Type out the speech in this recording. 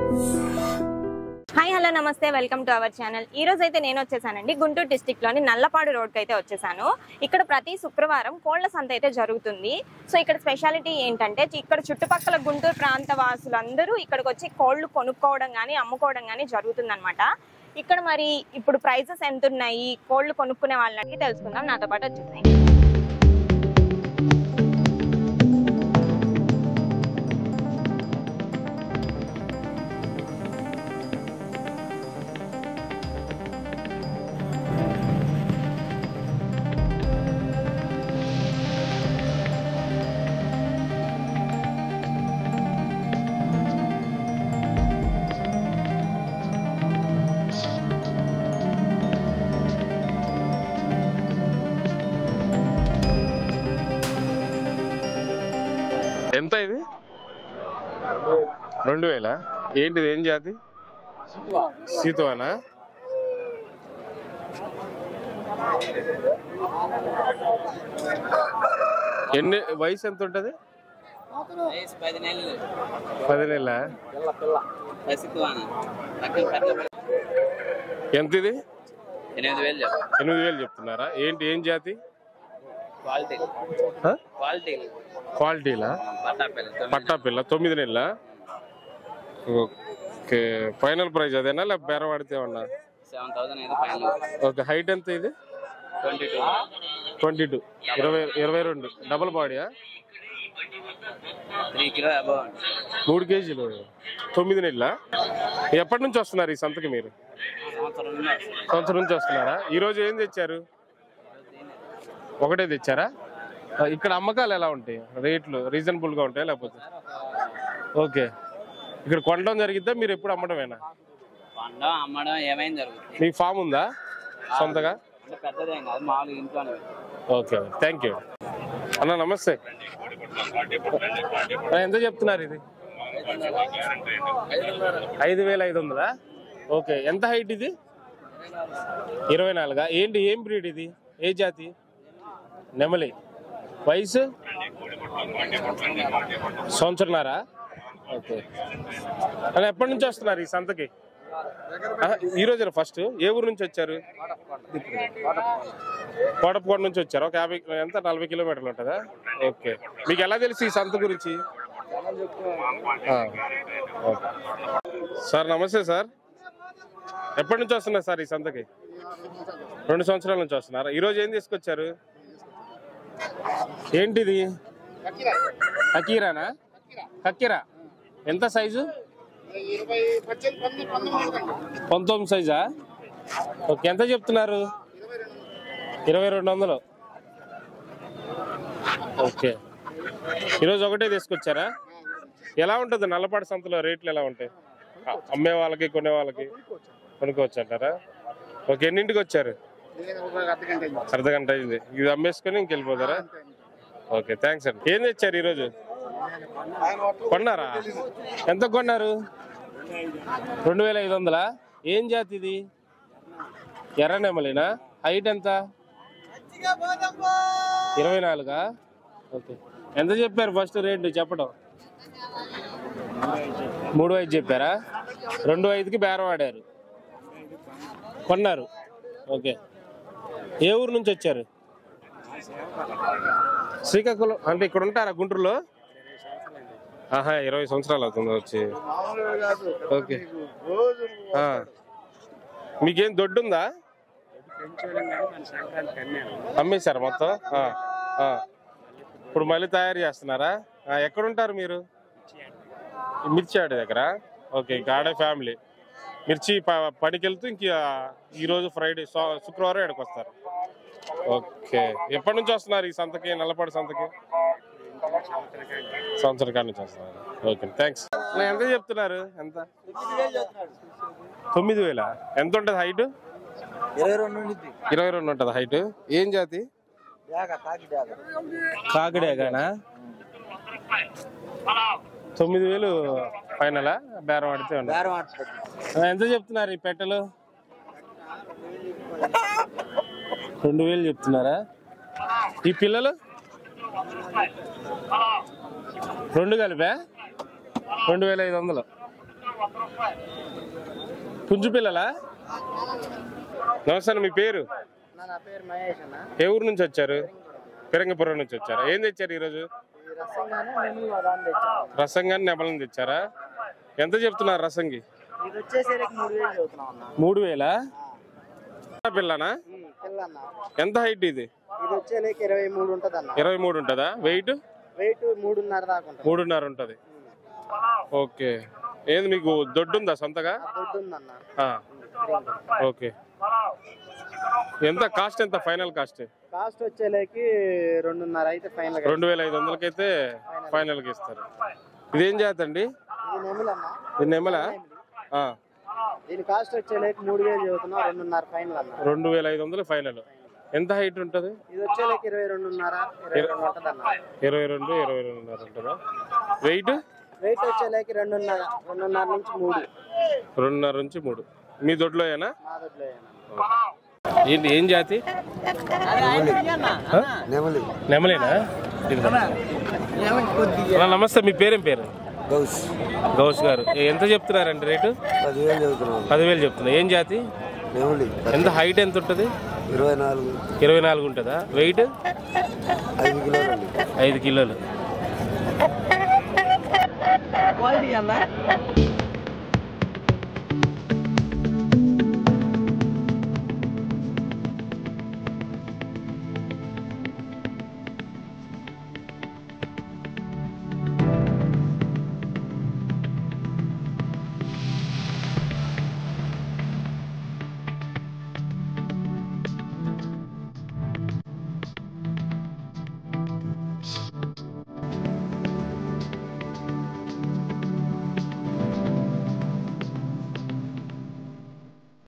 Hi hello నమస్తే welcome to our channel. ఈ రోజు అయితే నేను వచ్చేసానండి గుంటూరు డిస్ట్రిక్ట్ లోని నల్లపాడు రోడ్ కి అయితే వచ్చేసాను. ఇక్కడ ప్రతి శుక్రవారం కోళ్ల సంత అయితే జరుగుతుంది. సో ఇక్కడ స్పెషాలిటీ ఏంటంటే ఇక్కడ చుట్టుపక్కల గుంటూరు ప్రాంత వాసులందరూ ఇక్కడికి వచ్చి కోళ్లు కొనుక్కోవడం కానీ అమ్ముకోవడం కానీ జరుగుతుంది అనమాట. ఇక్కడ మరి ఇప్పుడు ప్రైజెస్ ఎంత ఉన్నాయి, కోళ్లు కొనుక్కునే వాళ్ళకి తెలుసుకుందాం. నాతో పాటు వచ్చేసాయి. ఎంత ఇది? 2000. ఏంటిది? ఏం జాతి? సీతవానా? ఎన్ని వయసు ఎంత ఉంటది? 10 నెలలు. 10 నెలల. ఎంత ఇది? 8,000 చెప్తున్నారా? ఏంటి ఏం జాతి? క్వాలిటీలా? పట్టాపిల్ల. 9 నెలల. ఓకే, ఫైనల్ ప్రైస్ అదేనా లేక బేరం పడితే ఏమన్నా? 7,000. ఓకే, హైట్ ఎంత ఇది? 22. 22 డబుల్ బాడీయా? 3 kilo above. 3 కేజీలు. 9 నెలల. ఎప్పటి నుంచి వస్తున్నారు ఈ సంతకి మీరు? సంవత్సరం నుంచి వస్తున్నారా? ఈరోజు ఏం తెచ్చారు? ఒకటే తెచ్చారా? ఇక్కడ అమ్మకాలు ఎలా ఉంటాయి? రేట్లు రీజనబుల్ గా ఉంటాయి లేకపోతే? ఓకే, ఇక్కడ కొనడం జరిగిద్దా మీరు ఎప్పుడు అమ్మడమేనా? అమ్మడం ఏమైంది జరుగుతుంది. మీకు ఫామ్ ఉందా సొంతగా? పెద్దదేం కాదు, మామూలు ఇంట్లోనే. ఓకే, థ్యాంక్ యూ అన్న. నమస్తే. ఎంత చెప్తున్నారు ఇది? 5,500. ఓకే, ఎంత హైట్ ఇది? 24. ఏంటి ఏం బ్రీడ్ ఇది? ఏ జాతి? నెమలి. వయసు? సంవత్సరంన్నర. ఓకే, అలా ఎప్పటి నుంచి వస్తున్నారు ఈ సంతకి? ఈ రోజు ఫస్ట్. ఏ ఊరు నుంచి వచ్చారు? కోటప్పకోట నుంచి వచ్చారు. ఒక 40 కిలోమీటర్లు ఉంటుందా? ఓకే, మీకు ఎలా తెలుసు ఈ సంత గురించి? సార్ నమస్తే సార్. ఎప్పటి నుంచి వస్తున్నారు సార్ ఈ సంతకి? 2 సంవత్సరాల నుంచి వస్తున్నారా? ఈరోజు ఏం తీసుకొచ్చారు? ఏంటిది? కకీరానా? కక్కిరా. ఎంత సైజు? 19 సైజా? ఓకే, ఎంత చెప్తున్నారు? 2,200. ఓకే, ఈరోజు ఒకటే తీసుకొచ్చారా? ఎలా ఉంటుంది నల్లపాడు సంతలో రేట్లు? ఎలా ఉంటాయి? అమ్మే వాళ్ళకి కొనే వాళ్ళకి కొనుక్కోవచ్చు అంటారా? ఓకే, ఎన్నింటికి వచ్చారు? అర్ధగంట అయింది. ఇది అమ్మేసుకొని ఇంకెళ్ళిపోతారా? ఓకే, థ్యాంక్స్ అండి. ఏం తెచ్చారు ఈరోజు? కొన్నారా? ఎంత కొన్నారు? 2,500. ఏం జాతి ఇది? ఎర్ర నెమలినా? హైట్ ఎంత? 24. ఓకే, ఎంత చెప్పారు ఫస్ట్ రేటు చెప్పడం? 3,500 చెప్పారా? 2,500కి బేరం ఆడారు, కొన్నారు. ఓకే, ఏ ఊరు నుంచి వచ్చారు? శ్రీకాకుళం. అంటే ఇక్కడ ఉంటారా గుంటూరులో? 20 సంవత్సరాలు అవుతుంది వచ్చి. ఓకే, మీకేం దొడ్డు ఉందా? అమ్మేశారు మొత్తం? ఇప్పుడు మళ్ళీ తయారు చేస్తున్నారా? ఎక్కడుంటారు మీరు? మిర్చి దగ్గర. ఓకే, ఇంకా ఆడే ఫ్యామిలీ. మిర్చి పనికి వెళ్తూ ఇంక ఈరోజు ఫ్రైడే శుక్రవారం ఎక్కడికి వస్తారు. ఓకే, ఎప్పటి నుంచి వస్తున్నారు ఈ సంతకి, నల్లపాడు సంతకి? సంవత్సరం కాడి నుంచి వస్తున్నారు. Okay, thanks. ఎంత చెప్తున్నారు? ఎంత? 9,000. ఎంత ఉంటుంది హైట్? 22 ఉంటుంది హైట్. ఏం జాతి? కాకిడేగానా? 9,000 ఫైనలా? బేరం ఆడితే ఎంత చెప్తున్నారు ఈ పెట్టెలు? 2,000 చెప్తున్నారా? ఈ పిల్లలు 2 కలిపా 2,500. పుంజు పిల్లలా? నమస్తే, మీ పేరు? నా పేరు మహేష్ అన్న. ఏ ఊరు నుంచి వచ్చారు? పెరంగపురం నుంచి వచ్చారా? ఏం తెచ్చారు ఈరోజు? రసంగాని నెమలని తెచ్చారా? ఎంత చెప్తున్నారు రసంగి? 3000? పిల్లనా? ఎంత హైట్ ఇది? 23 ఉంటుందా? వెయిట్ 3.5 ఉంటది. ఓకే. ఏంది మీకు దొడ్డు ఉందా సొంతగా? ఓకే. ఎంత కాస్ట్? ఎంత ఫైనల్ కాస్ట్? కాస్ట్ వచ్చేలేకి 2.5 అయితే ఫైనల్. 2500 అయితే ఫైనల్ కి ఇస్తారు. ఇదేం జాతి అండి? ఇది నెమలా? దీని కాస్ట్ వచ్చేలేకి 3000 చెబుతున్నా. 2.5 ఫైనల్ అన్న. 2500 ఫైనల్. ఎంత హైట్ ఉంటది? ఇది వచ్చేలేకి 22.5 ఉంటది అన్న. 22.5 ఉంటుందా? వెయిట్ వచ్చేలేకి 2.5 నుంచి 3. 2.5 నుంచి 3. మీ దొడ్లోయేనా? మా దొడ్లో ఏంటి, ఏం జాతి? నెమలేనా? నమస్తే, మీ పేరేం పేరు? గౌస్ గారు. ఎంత చెప్తున్నారండి రేటు? 10,000 చెప్తున్నా. ఏం జాతి? ఎంత హైట్ ఎంత ఉంటుంది? 24 ఉంటుందా? వెయిట్ 5 కిలోలు.